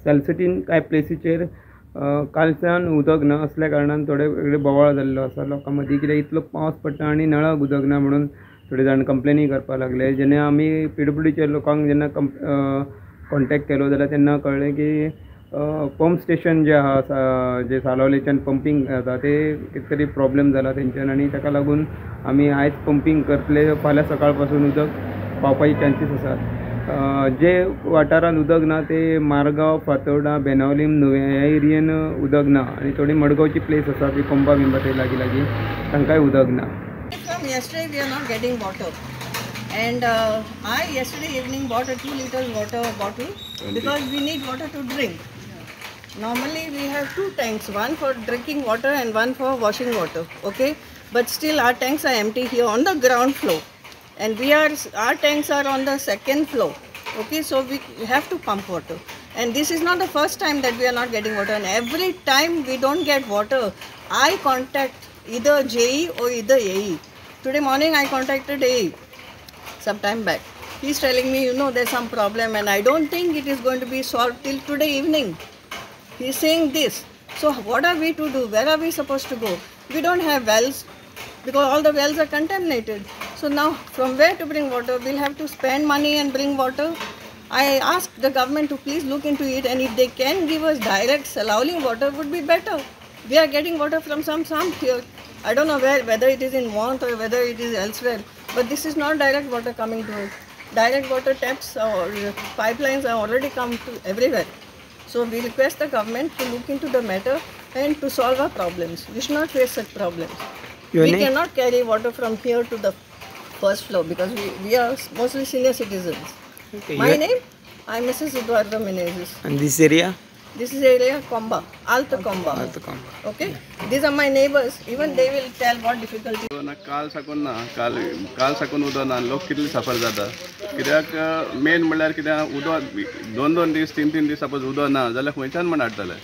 सॅलसिटीन कांय प्लेसीचेर कालच्यान उदक ना असल्या कारणान थोडे वेगळे बोवाळ जाल्लो आसा लोकां मदीं, कित्याक इतलो पावस पडटा आनी नळाक उदक ना म्हणून थोडे जाण कंप्लेनी करपाक लागले. जेन्ना आमी PWDच्या लोकांक जेन्ना कॉन्टेक्ट केलो जाल्यार तेन्ना कळ्ळें की पंप स्टेशन जे आहा जे सालावलीच्यान पंपींग जाता ते कितें तरी प्रॉब्लेम जाला तेंच्यान, आनी ताका लागून आमी आयज पंपींग करतले. फाल्यां सकाळ पासून उदक पावपाचे चान्सीस आसात. जे वाठारांत उदक ना ते मारगांव, फातोर्डा, बेनावलीम, नुवें ह्या एरियेन उदक ना, आनी थोडी मडगांवची प्लेस आसा ती पंपा बिंबा थंय लागीं लागीं तांकांय उदक ना. From yesterday we are not getting water, and I yesterday evening bought a 2 liters water bottle because we need water to drink. Normally we have 2 tanks, one for drinking water and one for washing water, okay, but still our tanks are empty here on the ground floor, and our tanks are on the second floor, okay, so we have to pump water. And this is not the first time that we are not getting water, and every time we don't get water I contact either JE or either AE. Today morning I contacted AE some time back. He's telling me, there's some problem and I don't think it is going to be solved till today evening. He's saying this. So what are we to do? Where are we supposed to go? We don't have wells because all the wells are contaminated. So now from where to bring water? We'll have to spend money and bring water. I asked the government to please look into it, and if they can give us direct Salauli water would be better. We are getting water from some sump here. I don't know whether it is in Mont or whether it is elsewhere, but this is not direct water coming to us. Direct water taps or pipelines are already come to everywhere. So we request the government to look into the matter and to solve our problems. We should not face such problems. We cannot carry water from here to the first floor because we are mostly senior citizens. Okay, my name? I'm Mrs. Eduardo Menezes. And this area? This is area Comba, Alto Comba. Okay, these are my neighbors. Even they will tell what difficulty. काल साकून उदक ना, लोक कितले सफर जाता. कित्याक main म्हणल्यार कित्याक उदक 2-2 दीस 3-3 दीस सपोज उदक ना जाल्यार खंयच्यान म्हण हाडटले.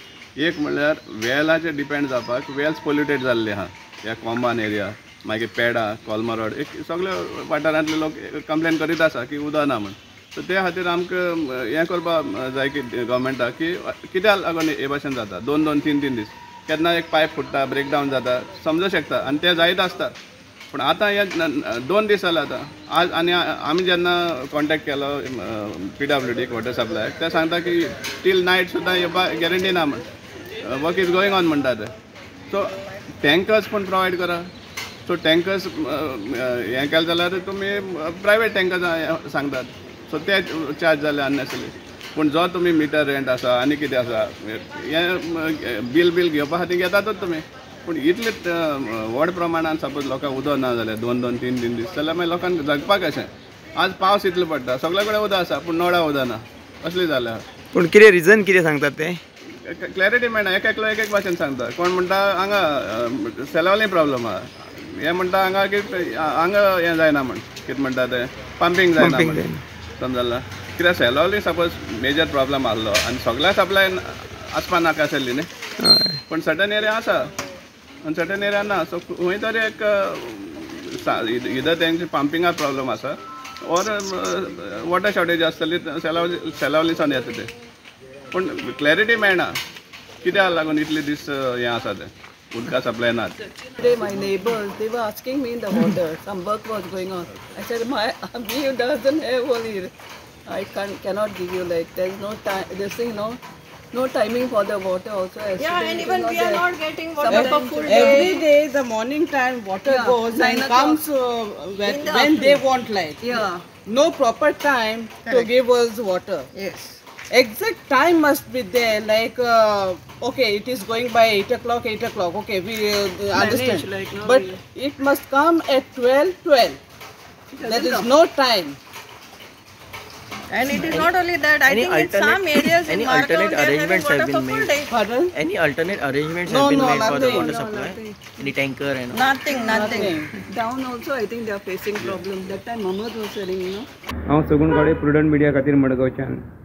एक म्हणल्यार वेलाचेर डिपेंड जावपाक वेल्स पोल्युटेड जाल्ले आहा ह्या कॉम्बान एरिया, मागीर पेडा, कोलमा रोड सगळे वाठारांतले लोक कंप्लेन करीत आसा की उदक ना म्हण. सो ते खातीर आमकां हें करपाक जाय की गव्हर्मेंटाक की कित्याक लागून हे भाशेन जाता. 2-2, 3-3 दीस केन्ना एक पायप फुट्टा, ब्रेकडावन जाता, समजूं शकता आनी ते जायत आसता. पूण आतां हे 2 दीस जाले आतां. आज आनी आमी जेन्ना कॉन्टेक्ट केलो PWD वॉटर सप्लाय, ते सांगता की टील नायट सुद्दां येवपाक गॅरंटी ना म्हण, वर्क इज गोईंग ऑन म्हणटा ते. सो टँकर्स पूण प्रोवायड करा. सो टँकर्स हें केलें जाल्यार तुमी प्रायवेट टँकर्स सांगतात, सो ते चार्ज जाले अननेसरी. पूण जो तुमी मिटर रेंट आसा आनी कितें आसा हें बील घेवपा खातीर घेतातूच तुमी. पूण इतले व्हड प्रमाणान सपोज लोकांक उदक ना जाल्यार 2-2, 3-3 दीस जाल्यार मागीर लोकांक जगपाक कशें. आज पावस इतलो पडटा, सगळे कडेन उदक आसा पूण नळा उदक ना, असली जाल्या. पूण कितें रिजन कितें सांगतात ते क्लॅरिटी मेळना. एकलो एक भाशेन सांगता. कोण म्हणटा हांगा सेलावली प्रॉब्लम आहा, हें म्हणटा हांगा हें जायना म्हण, कितें म्हणटा तें पंपींग जायना म्हण. समजला. कित्याक सेलावली सपोज मेजर प्रॉब्लम आसलो आनी सगळ्या सप्लाय आसपा नाका आसली न्ही, पूण सर्टन एरिया आसा आनी सर्टन एरिया ना. सो खंय तरी एक इधर तेंचे पंपिंगाक प्रॉब्लम आसा ऑर वॉटर शॉर्टेज आसतली सेलावलीसान येता ते. पूण क्लॅरिटी मेळना कित्याक लागून इतले दीस हें आसा ते उदका सप्लाय नात. Today my neighbors, they were asking me the water. Some work was going on. I said, me doesn't have only. I cannot give you like there's no time. This thing, no timing for the water also. Yeah, and even we are not getting water for full day. Every day, the morning time, water goes and comes when they want light. Yeah. No proper time to give us water. Yes. Exact time must be there. Like okay, it is going by 8 o'clock. Okay, we understand. Like, but it must come at 12. There is no time. And it is not only that. I think in some areas in Margaon they are having water for full day. Pardon? Any alternate arrangements have been made for the water supply? Any tanker and Nothing. Down also I think they are facing problems. That time Mohammed was telling, हांव सगूण गाडे prudent media खातीर मडगांवच्यान.